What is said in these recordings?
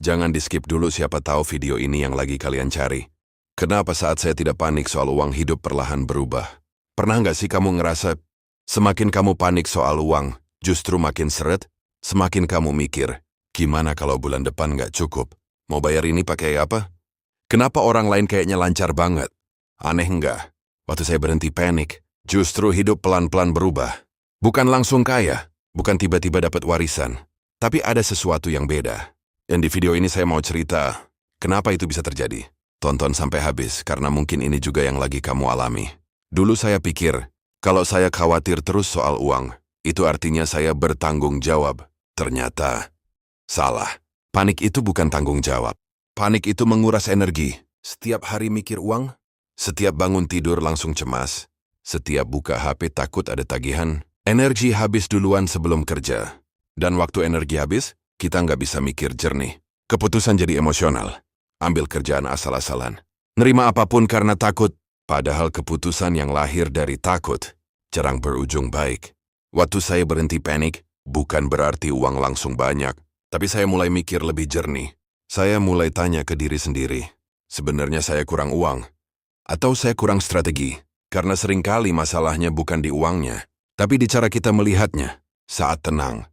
Jangan di-skip dulu, siapa tahu video ini yang lagi kalian cari. Kenapa saat saya tidak panik soal uang, hidup perlahan berubah? Pernah nggak sih kamu ngerasa semakin kamu panik soal uang, justru makin seret? Semakin kamu mikir, gimana kalau bulan depan nggak cukup? Mau bayar ini pakai apa? Kenapa orang lain kayaknya lancar banget? Aneh nggak? Waktu saya berhenti panik, justru hidup pelan-pelan berubah. Bukan langsung kaya, bukan tiba-tiba dapat warisan, tapi ada sesuatu yang beda. Dan di video ini saya mau cerita, kenapa itu bisa terjadi. Tonton sampai habis, karena mungkin ini juga yang lagi kamu alami. Dulu saya pikir, kalau saya khawatir terus soal uang, itu artinya saya bertanggung jawab. Ternyata, salah. Panik itu bukan tanggung jawab. Panik itu menguras energi. Setiap hari mikir uang, setiap bangun tidur langsung cemas, setiap buka HP takut ada tagihan, energi habis duluan sebelum kerja. Dan waktu energi habis, kita nggak bisa mikir jernih. Keputusan jadi emosional. Ambil kerjaan asal-asalan. Nerima apapun karena takut. Padahal keputusan yang lahir dari takut jarang berujung baik. Waktu saya berhenti panik, bukan berarti uang langsung banyak. Tapi saya mulai mikir lebih jernih. Saya mulai tanya ke diri sendiri. Sebenarnya saya kurang uang? Atau saya kurang strategi? Karena seringkali masalahnya bukan di uangnya, tapi di cara kita melihatnya. Saat tenang,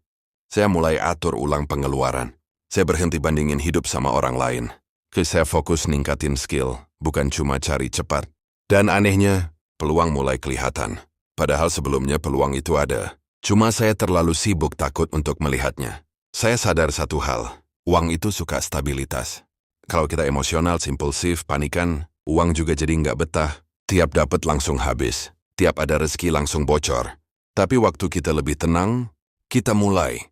saya mulai atur ulang pengeluaran. Saya berhenti bandingin hidup sama orang lain. Saya fokus ningkatin skill, bukan cuma cari cepat. Dan anehnya, peluang mulai kelihatan. Padahal sebelumnya peluang itu ada. Cuma saya terlalu sibuk takut untuk melihatnya. Saya sadar satu hal, uang itu suka stabilitas. Kalau kita emosional, impulsif, panikan, uang juga jadi nggak betah. Tiap dapat langsung habis, tiap ada rezeki langsung bocor. Tapi waktu kita lebih tenang, kita mulai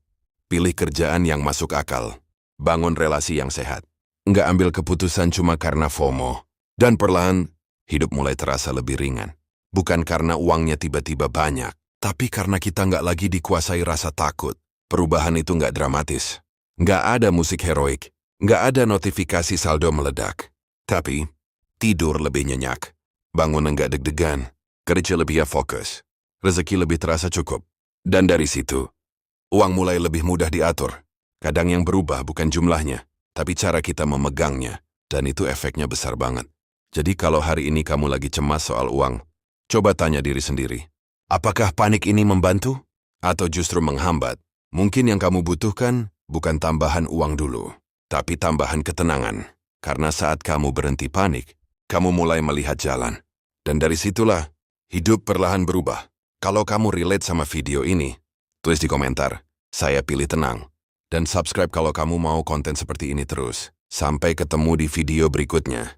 pilih kerjaan yang masuk akal, bangun relasi yang sehat, nggak ambil keputusan cuma karena FOMO. Dan perlahan, hidup mulai terasa lebih ringan. Bukan karena uangnya tiba-tiba banyak, tapi karena kita nggak lagi dikuasai rasa takut. Perubahan itu nggak dramatis. Nggak ada musik heroik, nggak ada notifikasi saldo meledak. Tapi, tidur lebih nyenyak, bangun nggak deg-degan, kerja lebih fokus, rezeki lebih terasa cukup. Dan dari situ, uang mulai lebih mudah diatur. Kadang yang berubah bukan jumlahnya, tapi cara kita memegangnya. Dan itu efeknya besar banget. Jadi kalau hari ini kamu lagi cemas soal uang, coba tanya diri sendiri. Apakah panik ini membantu? Atau justru menghambat? Mungkin yang kamu butuhkan bukan tambahan uang dulu, tapi tambahan ketenangan. Karena saat kamu berhenti panik, kamu mulai melihat jalan. Dan dari situlah, hidup perlahan berubah. Kalau kamu relate sama video ini, tulis di komentar, saya pilih tenang. Dan subscribe kalau kamu mau konten seperti ini terus. Sampai ketemu di video berikutnya.